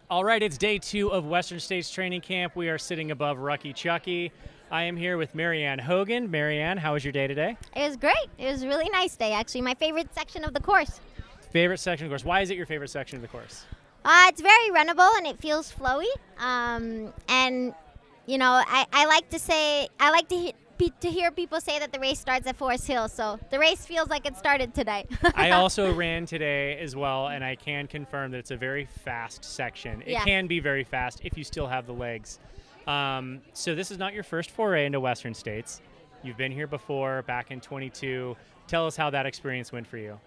All right, it's day 2 of Western States Training Camp. We are sitting above Rucky Chucky. I am here with Marianne Hogan. Marianne, how was your day today? It was great. It was a really nice day, actually. My favorite section of the course. Favorite section of the course. Why is it your favorite section of the course? It's very runnable and it feels flowy. And you know, I like to hear people say that the race starts at Forest Hill. So the race feels like it started today. I also ran today as well, and I can confirm that it's a very fast section. It can be very fast if you still have the legs. So this is not your first foray into Western States. You've been here before, back in 22. Tell us how that experience went for you.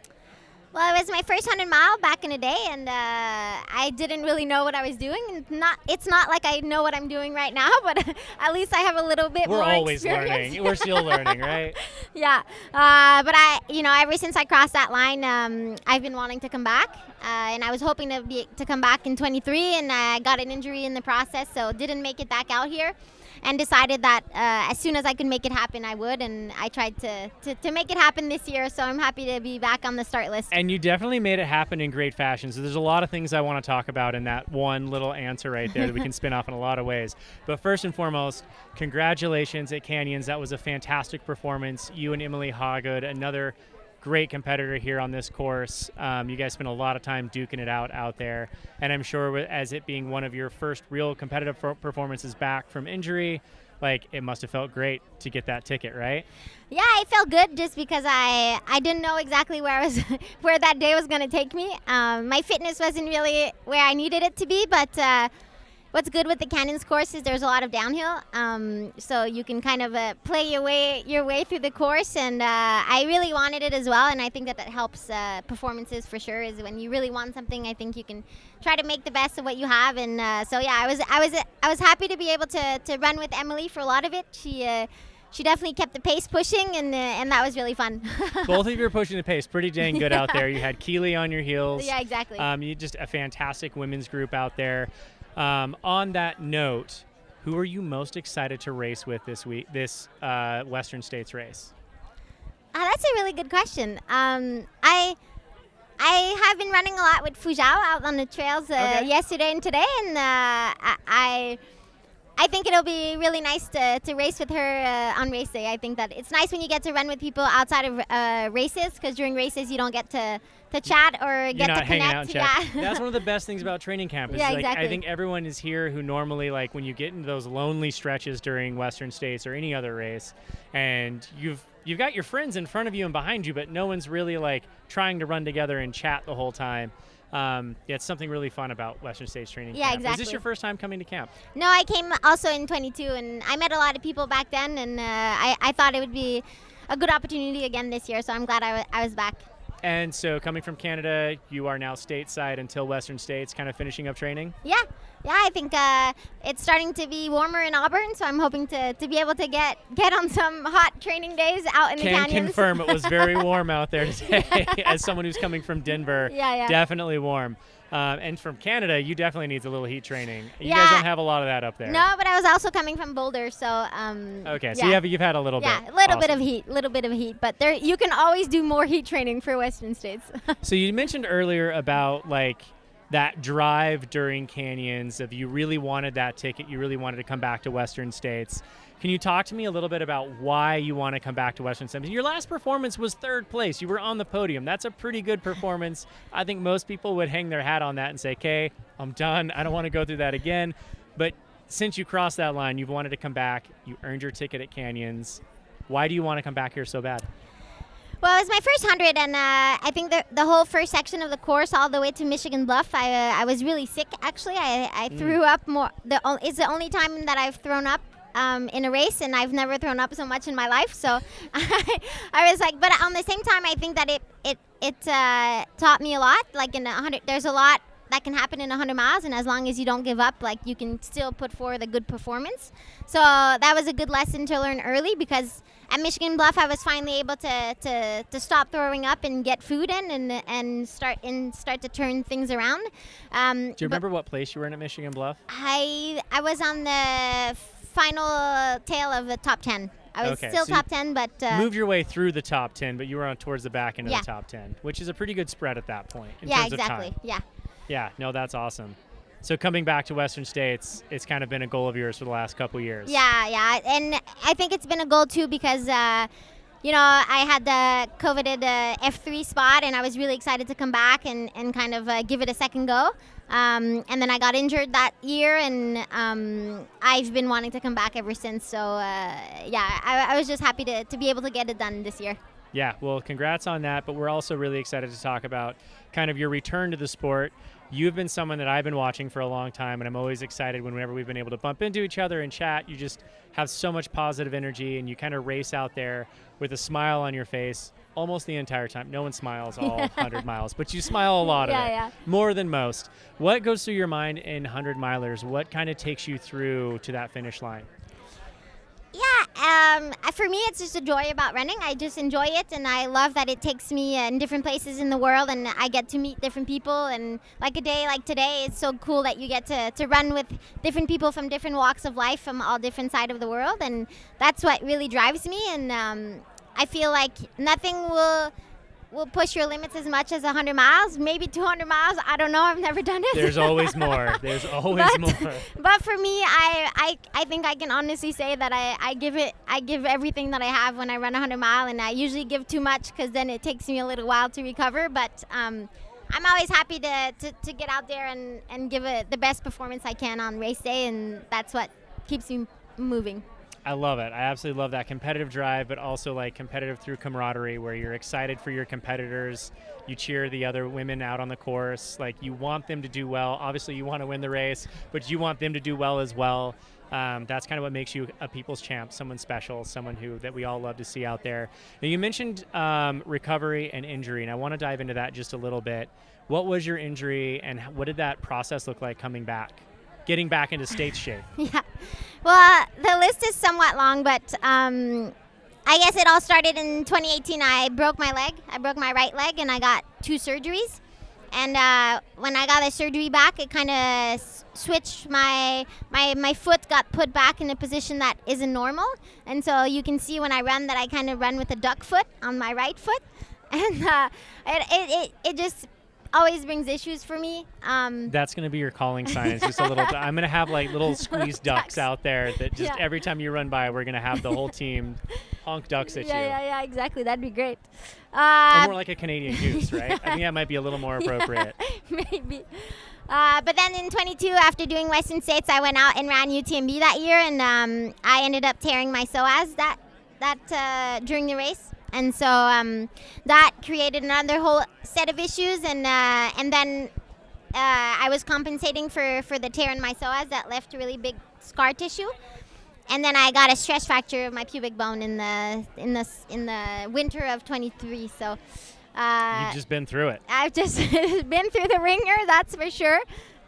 Well, it was my first 100-mile back in the day, and I didn't really know what I was doing. It's not like I know what I'm doing right now, but at least I have a little bit more experience. We're always learning. We're still learning, right? Yeah. But ever since I crossed that line, I've been wanting to come back, and I was hoping to come back in 23, and I got an injury in the process, so didn't make it back out here. And decided that as soon as I could make it happen, I would. And I tried to make it happen this year, so I'm happy to be back on the start list. And you definitely made it happen in great fashion. So there's a lot of things I want to talk about in that one little answer right there that we can spin off in a lot of ways. But first and foremost, congratulations at Canyons. That was a fantastic performance. You and Emily Hogan, another great competitor here on this course. You guys spent a lot of time duking it out there, and I'm sure as it being one of your first real competitive performances back from injury, like, it must have felt great to get that ticket, right? Yeah, it felt good just because I didn't know exactly where where that day was going to take me. My fitness wasn't really where I needed it to be, but what's good with the Canyons course is there's a lot of downhill, so you can kind of play your way through the course, and I really wanted it as well, and I think that helps performances for sure. Is when you really want something, I think you can try to make the best of what you have, and so yeah, I was happy to be able to run with Emily for a lot of it. She definitely kept the pace pushing, and that was really fun. Both of you are pushing the pace pretty dang good out there. You had Keely on your heels. Yeah, exactly. You just a fantastic women's group out there. On that note, who are you most excited to race with this Western States race? That's a really good question. I have been running a lot with Fujao out on the trails yesterday and today, and I think it'll be really nice to race with her on race day. I think that it's nice when you get to run with people outside of races, because during races you don't get to chat or get to connect. Out and chat. Yeah. That's one of the best things about training camp. Is exactly. I think everyone is here who normally, like, when you get into those lonely stretches during Western States or any other race, and you've got your friends in front of you and behind you, but no one's really like trying to run together and chat the whole time. It's something really fun about Western States Training Camp. Yeah, exactly. Is this your first time coming to camp? No, I came also in 22, and I met a lot of people back then, and I thought it would be a good opportunity again this year, so I'm glad I was back. And so coming from Canada, you are now stateside until Western States, kind of finishing up training? Yeah, I think it's starting to be warmer in Auburn, so I'm hoping to be able to get on some hot training days out in the canyons. Can confirm it was very warm out there today. As someone who's coming from Denver, definitely warm. And from Canada, you definitely need a little heat training. You guys don't have a lot of that up there. No, but I was also coming from Boulder, so okay, so you've had a little bit. Yeah, a little bit of heat, but you can always do more heat training for Western States. So you mentioned earlier about like that drive during Canyons of you really wanted that ticket, you really wanted to come back to Western States. Can you talk to me a little bit about why you want to come back to Western States? Your last performance was 3rd place. You were on the podium. That's a pretty good performance. I think most people would hang their hat on that and say, okay, I'm done. I don't want to go through that again. But since you crossed that line, you've wanted to come back. You earned your ticket at Canyons. Why do you want to come back here so bad? Well, it was my first 100, and I think the whole first section of the course, all the way to Michigan Bluff, I was really sick, actually. I threw up more. It's the only time that I've thrown up in a race, and I've never thrown up so much in my life. So I was like, but on the same time, I think that it taught me a lot. Like in 100, there's a lot that can happen in 100 miles, and as long as you don't give up, like, you can still put forward a good performance. So that was a good lesson to learn early, because at Michigan Bluff I was finally able to stop throwing up and get food in and start to turn things around. Do you remember what place you were in at Michigan Bluff? I was on the final tail of the top 10. I was still top 10, but moved your way through the top 10, but you were on towards the back end of the top 10, which is a pretty good spread at that point in terms of time. Yeah. Yeah, no, that's awesome. So coming back to Western States, it's kind of been a goal of yours for the last couple years. Yeah. And I think it's been a goal too because, I had the coveted F3 spot and I was really excited to come back and kind of give it a second go. And then I got injured that year and I've been wanting to come back ever since. So, I was just happy to be able to get it done this year. Yeah, well, congrats on that. But we're also really excited to talk about kind of your return to the sport. You've been someone that I've been watching for a long time, and I'm always excited whenever we've been able to bump into each other and chat. You just have so much positive energy, and you kind of race out there with a smile on your face almost the entire time. No one smiles all 100 miles, but you smile a lot of it, more than most. What goes through your mind in 100 milers? What kind of takes you through to that finish line? Yeah, for me, it's just a joy about running. I just enjoy it, and I love that it takes me in different places in the world, and I get to meet different people. And like a day like today, it's so cool that you get to run with different people from different walks of life from all different sides of the world, and that's what really drives me. And I feel like nothing will push your limits as much as 100 miles, maybe 200 miles. I don't know. I've never done it. There's always more. There's always more. But for me, I think I can honestly say that I give everything that I have when I run 100 mile, and I usually give too much because then it takes me a little while to recover. But I'm always happy to get out there and give it the best performance I can on race day, and that's what keeps me moving. I love it. I absolutely love that competitive drive, but also like competitive through camaraderie where you're excited for your competitors. You cheer the other women out on the course. Like you want them to do well. Obviously you want to win the race, but you want them to do well as well. That's kind of what makes you a people's champ, someone special, someone that we all love to see out there. Now you mentioned recovery and injury, and I want to dive into that just a little bit. What was your injury and what did that process look like coming back? Getting back into States shape. Yeah. Well, the list is somewhat long, but I guess it all started in 2018. I broke my leg. I broke my right leg, and I got 2 surgeries. And when I got the surgery back, it kind of switched my foot got put back in a position that isn't normal. And so you can see when I run that I kind of run with a duck foot on my right foot. And it just always brings issues for me. That's going to be your calling sign. It's just a little. I'm going to have like little squeeze ducks out there that just every time you run by, we're going to have the whole team honk ducks at you. Yeah, exactly. That'd be great. Or more like a Canadian goose, right? I think that might be a little more appropriate. Maybe. But then in 22, after doing Western States, I went out and ran UTMB that year, and I ended up tearing my psoas that during the race. And so that created another whole set of issues, and then I was compensating for the tear in my psoas that left really big scar tissue, and then I got a stress fracture of my pubic bone in the winter of 23. So you've just been through it. I've just been through the ringer, that's for sure.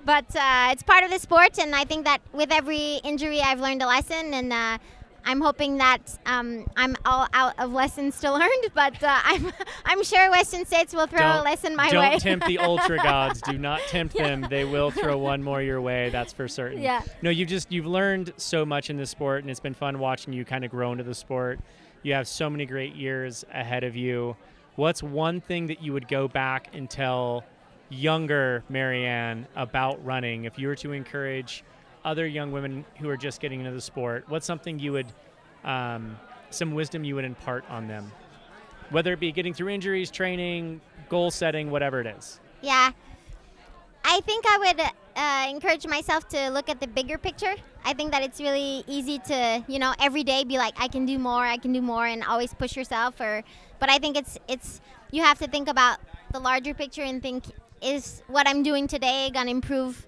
But it's part of the sport, and I think that with every injury, I've learned a lesson, and I'm hoping that I'm all out of lessons to learn, but I'm sure Western States will throw a lesson my way. Don't tempt the ultra gods. Do not tempt them. They will throw one more your way. That's for certain. Yeah. No, you've learned so much in this sport, and it's been fun watching you kind of grow into the sport. You have so many great years ahead of you. What's one thing that you would go back and tell younger Marianne about running if you were to encourage other young women who are just getting into the sport? What's something you would, some wisdom you would impart on them, whether it be getting through injuries, training, goal setting, whatever it is? Yeah, I think I would encourage myself to look at the bigger picture. I think that it's really easy to, every day be like, I can do more, and always push yourself. But I think it's you have to think about the larger picture and think, is what I'm doing today going to improve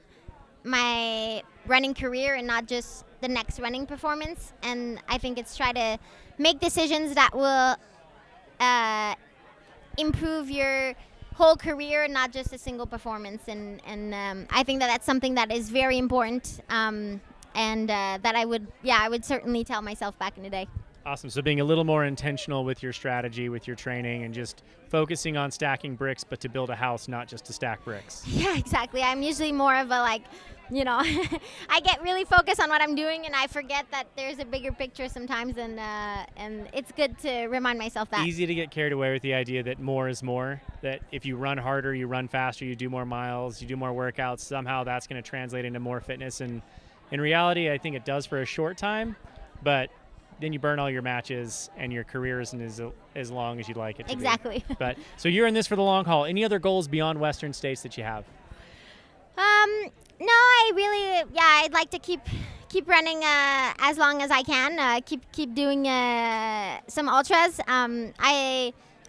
my running career and not just the next running performance? And I think it's try to make decisions that will improve your whole career, not just a single performance. And I think that that's something that is very important, and that I would certainly tell myself back in the day. Awesome. So being a little more intentional with your strategy, with your training, and just focusing on stacking bricks, but to build a house, not just to stack bricks. Yeah, exactly. I'm usually more of a you know, I get really focused on what I'm doing, and I forget that there's a bigger picture sometimes, and it's good to remind myself that. Easy to get carried away with the idea that more is more, that if you run harder, you run faster, you do more miles, you do more workouts, somehow that's going to translate into more fitness. And in reality, I think it does for a short time, but then you burn all your matches and your career isn't as long as you'd like it to Exactly. be. But so you're in this for the long haul. Any other goals beyond Western States that you have? No, I'd like to keep running as long as I can. Keep doing some ultras.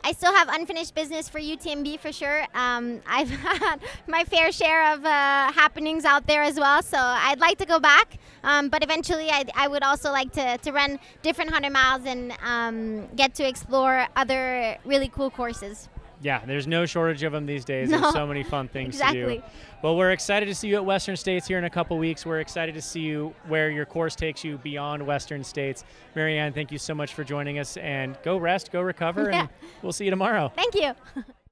I still have unfinished business for UTMB for sure. I've had my fair share of happenings out there as well, so I'd like to go back. But eventually, I would also like to run different 100 miles and get to explore other really cool courses. Yeah, there's no shortage of them these days. No. There's so many fun things to do. Well, we're excited to see you at Western States here in a couple weeks. We're excited to see you where your course takes you beyond Western States. Marianne, thank you so much for joining us, and go rest, go recover, and we'll see you tomorrow. Thank you.